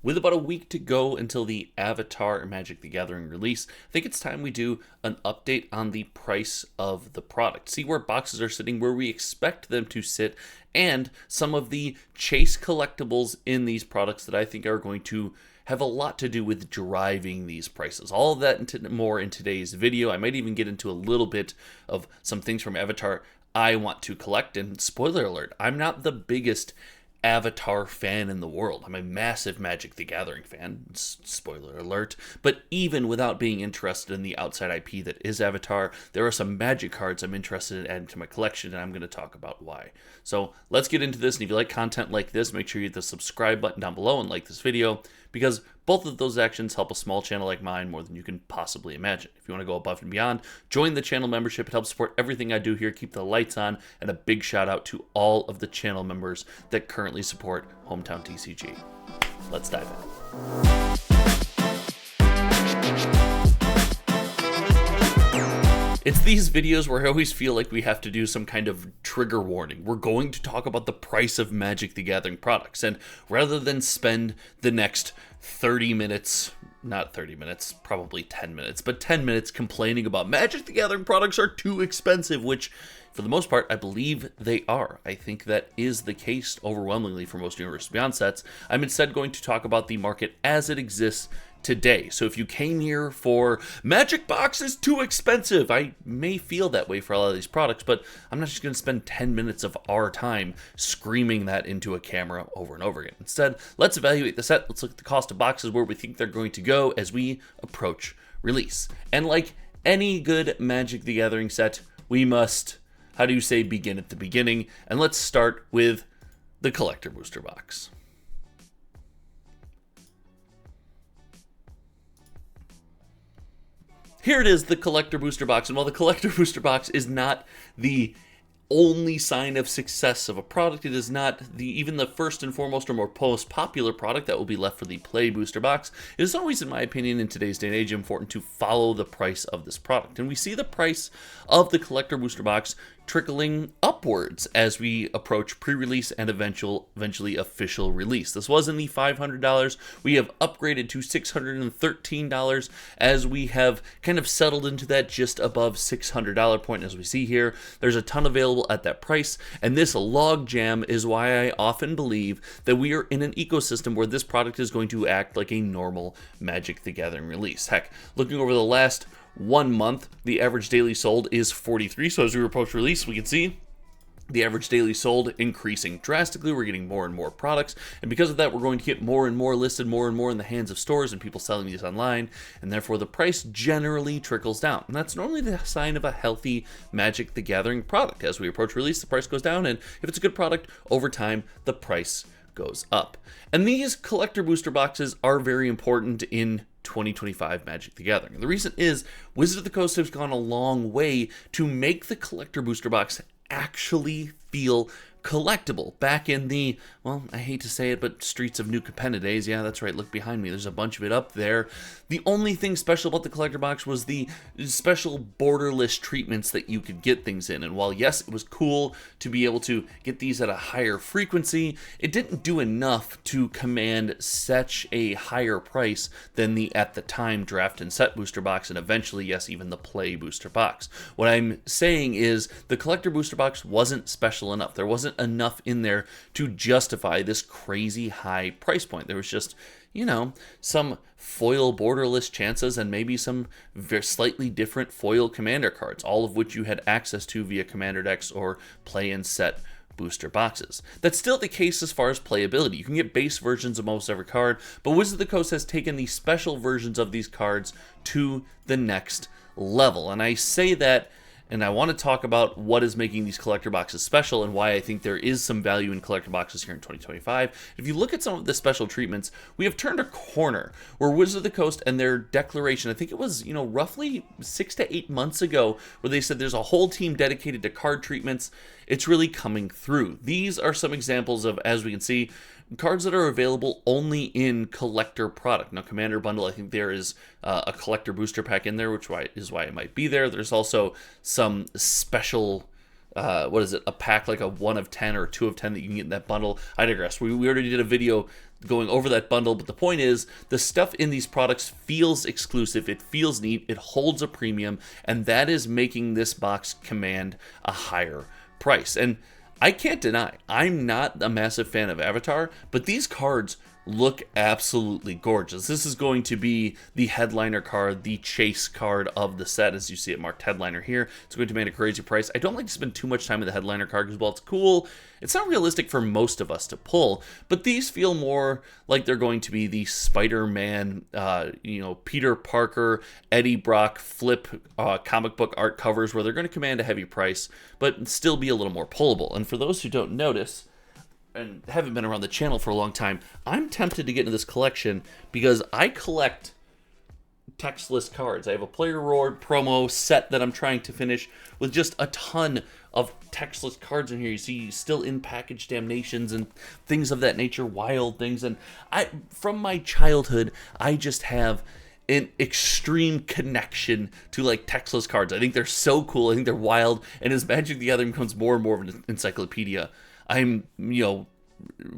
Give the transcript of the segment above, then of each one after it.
With about a week to go until the Avatar Magic the Gathering release, I think it's time we do an update on the price of the product. See where boxes are sitting, where we expect them to sit, and some of the chase collectibles in these products that I think are going to have a lot to do with driving these prices. All of that and more in today's video. I might even get into a little bit of some things from Avatar I want to collect. And spoiler alert, I'm not the biggest Avatar fan in the world. I'm a massive Magic the Gathering fan, spoiler alert, but even without being interested in the outside IP that is Avatar, there are some Magic cards I'm interested in adding to my collection, and I'm going to talk about why. So let's get into this, and if you like content like this, make sure you hit the subscribe button down below and like this video, because both of those actions help a small channel like mine more than you can possibly imagine. If you want to go above and beyond, join the channel membership. It helps support everything I do here, keep the lights on, and a big shout out to all of the channel members that currently support Hometown TCG. Let's dive in. It's these videos where I always feel like we have to do some kind of trigger warning. We're going to talk about the price of Magic the Gathering products, and rather than spend the next 30 minutes, not 30 minutes, probably 10 minutes, but 10 minutes complaining about Magic the Gathering products are too expensive, which for the most part, I believe they are. I think that is the case overwhelmingly for most Universe Beyond sets. I'm instead going to talk about the market as it exists today. So if you came here for Magic Box is too expensive, I may feel that way for a lot of these products, but I'm not just going to spend 10 minutes of our time screaming that into a camera over and over again. Instead, let's evaluate the set. Let's look at the cost of boxes, where we think they're going to go as we approach release. And like any good Magic the Gathering set, we must, how do you say, begin at the beginning. And let's start with the Collector Booster Box. Here it is, the Collector Booster Box, and while the Collector Booster Box is not the only sign of success of a product, it is not even the first and foremost or most popular product that will be left for the Play Booster Box. It is always, in my opinion, in today's day and age, important to follow the price of this product. And we see the price of the Collector Booster Box trickling upwards as we approach pre-release and eventually official release. This was in the $500. We have upgraded to $613 as we have kind of settled into that just above $600 point. As we see here, there's a ton available at that price, and this log jam is why I often believe that we are in an ecosystem where this product is going to act like a normal Magic the Gathering release. Heck, looking over the last 1 month, the average daily sold is 43. So as we approach release, we can see the average daily sold increasing drastically. We're getting more and more products, and because of that, we're going to get more and more listed, more and more in the hands of stores and people selling these online, and therefore the price generally trickles down. And that's normally the sign of a healthy Magic the Gathering product. As we approach release, the price goes down, and if it's a good product, over time, the price goes up. And these collector booster boxes are very important in 2025 Magic the Gathering. And the reason is Wizards of the Coast has gone a long way to make the collector booster box actually feel collectible. Back in the, well, I hate to say it, but Streets of New Capenna days, yeah, that's right, look behind me, there's a bunch of it up there. The only thing special about the collector box was the special borderless treatments that you could get things in. And while yes, it was cool to be able to get these at a higher frequency, it didn't do enough to command such a higher price than the, at the time, draft and set booster box, and eventually, yes, even the play booster box. What I'm saying is the collector booster box wasn't special enough. There wasn't enough in there to justify this crazy high price point. There was just, you know, some foil borderless chances and maybe some very slightly different foil commander cards, all of which you had access to via commander decks or play and set booster boxes. That's still the case as far as playability. You can get base versions of most every card, but Wizards of the Coast has taken the special versions of these cards to the next level. And I say that, and I want to talk about what is making these collector boxes special and why I think there is some value in collector boxes here in 2025. If you look at some of the special treatments, we have turned a corner where Wizards of the Coast and their declaration, I think it was, roughly 6 to 8 months ago, where they said there's a whole team dedicated to card treatments. It's really coming through. These are some examples of, as we can see, cards that are available only in collector product. Now, Commander Bundle, I think there is a collector booster pack in there, which is why it might be there. There's also some special, a pack like a 1 of 10 or 2 of 10 that you can get in that bundle. I digress. We already did a video going over that bundle, but the point is the stuff in these products feels exclusive, it feels neat, it holds a premium, and that is making this box command a higher price. And I can't deny, I'm not a massive fan of Avatar, but these cards look absolutely gorgeous. This is going to be the headliner card, the chase card of the set, as you see it marked headliner here. It's going to command a crazy price. I don't like to spend too much time with the headliner card because while it's cool, it's not realistic for most of us to pull, but these feel more like they're going to be the Spider-Man, Peter Parker, Eddie Brock flip comic book art covers where they're going to command a heavy price, but still be a little more pullable. And for those who don't notice, and haven't been around the channel for a long time, I'm tempted to get into this collection because I collect textless cards. I have a Player Reward promo set that I'm trying to finish with just a ton of textless cards in here. You see still in package damnations and things of that nature, wild things. And from my childhood, I just have an extreme connection to like textless cards. I think they're so cool. I think they're wild. And as Magic the Gathering becomes more and more of an encyclopedia, I'm,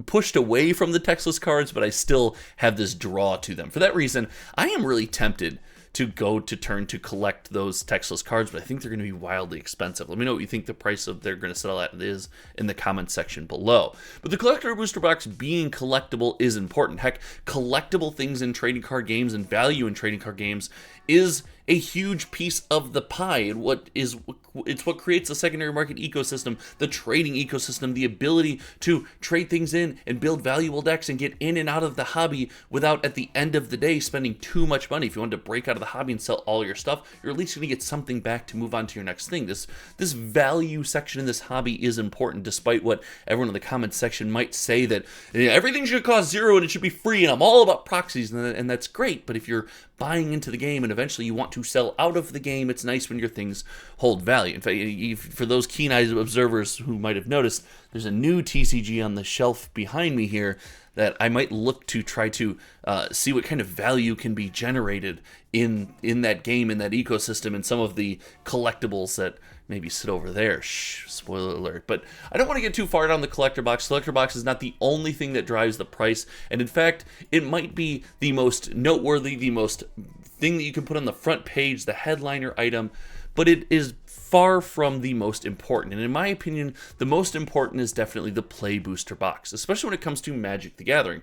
pushed away from the textless cards, but I still have this draw to them. For that reason, I am really tempted to go to turn to collect those textless cards, but I think they're going to be wildly expensive. Let me know what you think the price of they're going to settle at is in the comments section below. But the collector booster box being collectible is important. Heck, collectible things in trading card games and value in trading card games is a huge piece of the pie. It's what creates the secondary market ecosystem, the trading ecosystem, the ability to trade things in and build valuable decks and get in and out of the hobby without at the end of the day spending too much money. If you wanted to break out of the hobby and sell all your stuff, you're at least going to get something back to move on to your next thing. This value section in this hobby is important, despite what everyone in the comments section might say that everything should cost $0 and it should be free and I'm all about proxies, and that's great. But if you're buying into the game and eventually you want to sell out of the game, it's nice when your things hold value. In fact, for those keen-eyed observers who might have noticed, there's a new TCG on the shelf behind me here that I might look to try to see what kind of value can be generated in that game, in that ecosystem, and some of the collectibles that maybe sit over there. Shh, spoiler alert. But I don't want to get too far down the collector box. Collector box is not the only thing that drives the price, and in fact, it might be the most noteworthy, the most thing that you can put on the front page, the headliner item, but it is far from the most important. And in my opinion, the most important is definitely the play booster box, especially when it comes to Magic the Gathering.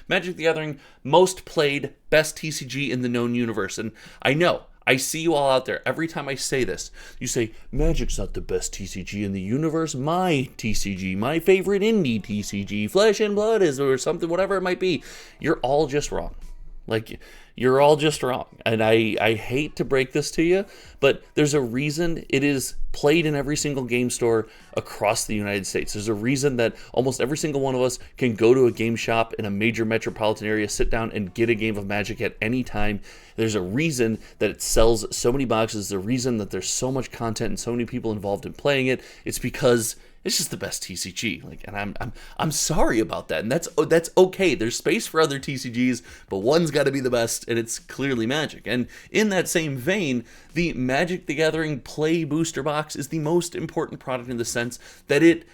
Magic the Gathering, most played, best TCG in the known universe. And I know, I see you all out there. Every time I say this, you say, Magic's not the best TCG in the universe. My TCG, my favorite indie TCG, Flesh and Blood is, or something, whatever it might be. You're all just wrong. Like, you're all just wrong. And I hate to break this to you, but there's a reason it is played in every single game store across the United States. There's a reason that almost every single one of us can go to a game shop in a major metropolitan area, sit down and get a game of Magic at any time. There's a reason that it sells so many boxes. There's a reason that there's so much content and so many people involved in playing it. It's because it's just the best TCG. And I'm sorry about that. And that's okay. There's space for other TCGs, but one's got to be the best, and it's clearly Magic. And in that same vein, the Magic the Gathering Play Booster Box is the most important product in the sense that it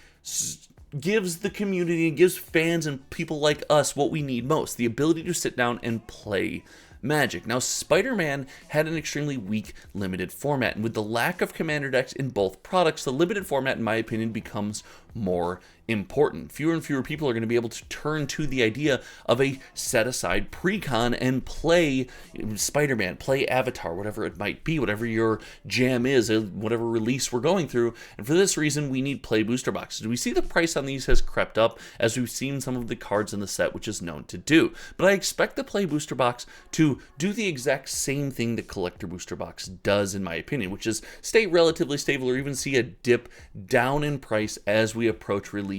gives the community, gives fans and people like us what we need most, the ability to sit down and play Magic. Now, Spider-Man had an extremely weak limited format, and with the lack of commander decks in both products, the limited format, in my opinion, becomes more important. Fewer and fewer people are going to be able to turn to the idea of a set-aside pre-con and play Spider-Man, play Avatar, whatever it might be, whatever your jam is, whatever release we're going through. And for this reason, we need play booster boxes. We see the price on these has crept up as we've seen some of the cards in the set, which is known to do. But I expect the play booster box to do the exact same thing the collector booster box does, in my opinion, which is stay relatively stable or even see a dip down in price as we approach release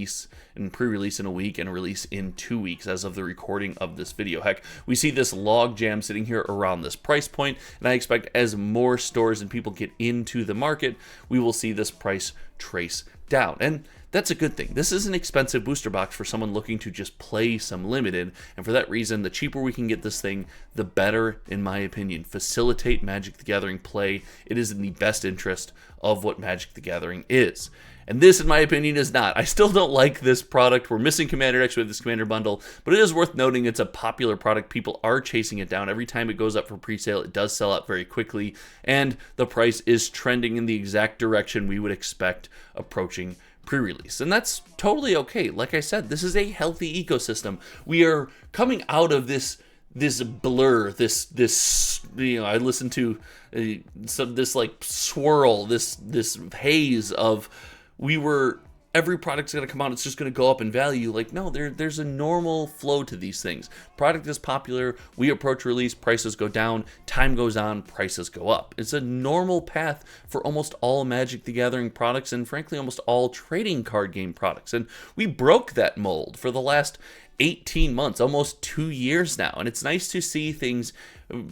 and pre-release in a week and release in 2 weeks as of the recording of this video. Heck, we see this log jam sitting here around this price point, and I expect as more stores and people get into the market, we will see this price trace down. And that's a good thing. This is an expensive booster box for someone looking to just play some limited, and for that reason, the cheaper we can get this thing, the better, in my opinion. Facilitate Magic the Gathering play. It is in the best interest of what Magic the Gathering is. And this, in my opinion, is not. I still don't like this product. We're missing Commander Decks with this Commander bundle, but it is worth noting it's a popular product. People are chasing it down. Every time it goes up for pre-sale, it does sell out very quickly, and the price is trending in the exact direction we would expect approaching pre-release. And that's totally okay. Like I said, this is a healthy ecosystem. We are coming out of this blur, this I listened to this like swirl, this haze of every product's going to come out, it's just going to go up in value. Like, no, there's a normal flow to these things. Product is popular, we approach release, prices go down, time goes on, prices go up. It's a normal path for almost all Magic the Gathering products, and frankly almost all trading card game products. And we broke that mold for the last 18 months, almost 2 years now. And it's nice to see things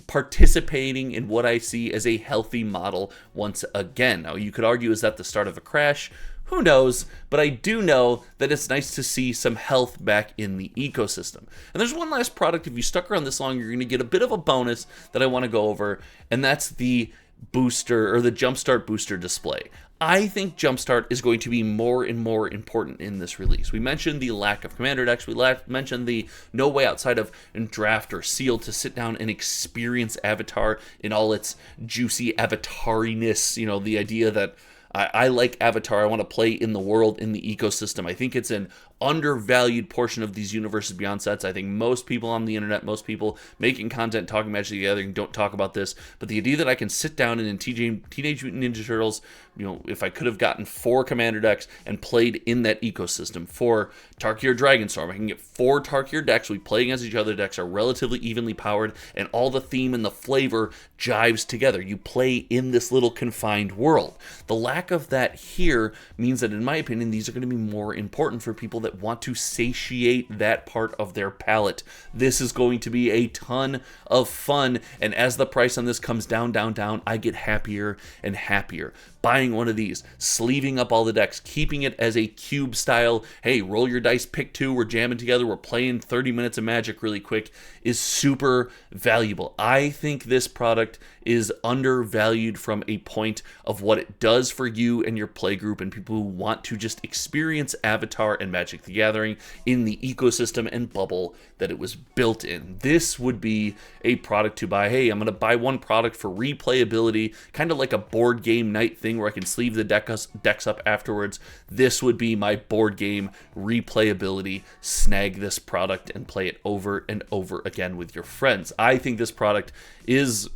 participating in what I see as a healthy model once again. Now, you could argue, is that the start of a crash? Who knows? But I do know that it's nice to see some health back in the ecosystem. And there's one last product. If you stuck around this long, you're going to get a bit of a bonus that I want to go over, and that's the booster, or the Jumpstart booster display. I think Jumpstart is going to be more and more important in this release. We mentioned the lack of Commander decks. We mentioned the no way outside of Draft or Sealed to sit down and experience Avatar in all its juicy avatariness. You know, the idea that I like Avatar. I want to play in the world, in the ecosystem. I think it's an undervalued portion of these Universes Beyond sets. I think most people on the internet, most people making content talking Magic the Gathering don't talk about this. But the idea that I can sit down and in Teenage Mutant Ninja Turtles, you know, if I could have gotten 4 Commander decks and played in that ecosystem, for Tarkir Dragonstorm, I can get 4 Tarkir decks. We play against each other. Decks are relatively evenly powered, and all the theme and the flavor jives together. You play in this little confined world. The lack of that here means that, in my opinion, these are going to be more important for people that want to satiate that part of their palate. This is going to be a ton of fun, and as the price on this comes down, I get happier and happier. Buying one of these, sleeving up all the decks, keeping it as a cube style, hey, roll your dice, pick 2, we're jamming together, we're playing 30 minutes of Magic really quick, is super valuable. I think this product is undervalued from a point of what it does for you and your play group and people who want to just experience Avatar and Magic the Gathering in the ecosystem and bubble that it was built in. This would be a product to buy. Hey, I'm going to buy one product for replayability, kind of like a board game night thing where I can sleeve the decks up afterwards. This would be my board game replayability. Snag this product and play it over and over again with your friends. I think this product is,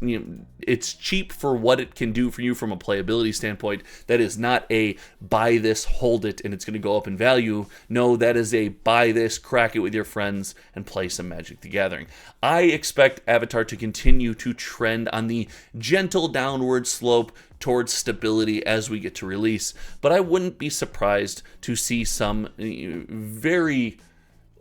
it's cheap for what it can do for you from a playability standpoint. That is not a buy this, hold it, and it's going to go up in value. No, that is a buy this, crack it with your friends, and play some Magic the Gathering. I expect Avatar to continue to trend on the gentle downward slope towards stability as we get to release, but I wouldn't be surprised to see some very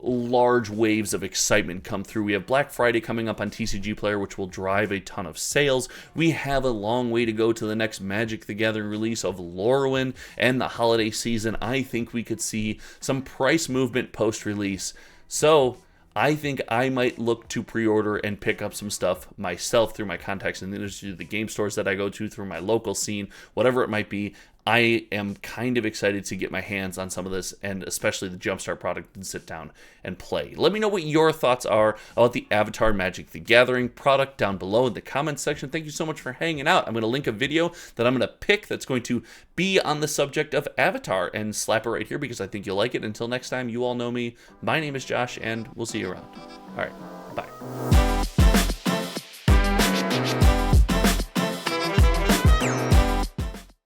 large waves of excitement come through. We have Black Friday coming up on TCG Player, which will drive a ton of sales. We have a long way to go to the next Magic the Gathering release of Lorwyn and the holiday season. I think we could see some price movement post-release. So I think I might look to pre-order and pick up some stuff myself through my contacts in the industry, the game stores that I go to, through my local scene, whatever it might be. I am kind of excited to get my hands on some of this, and especially the Jumpstart product, and sit down and play. Let me know what your thoughts are about the Avatar Magic the Gathering product down below in the comments section. Thank you so much for hanging out. I'm going to link a video that I'm going to pick that's going to be on the subject of Avatar and slap it right here because I think you'll like it. Until next time, you all know me. My name is Josh, and we'll see you around. All right, bye.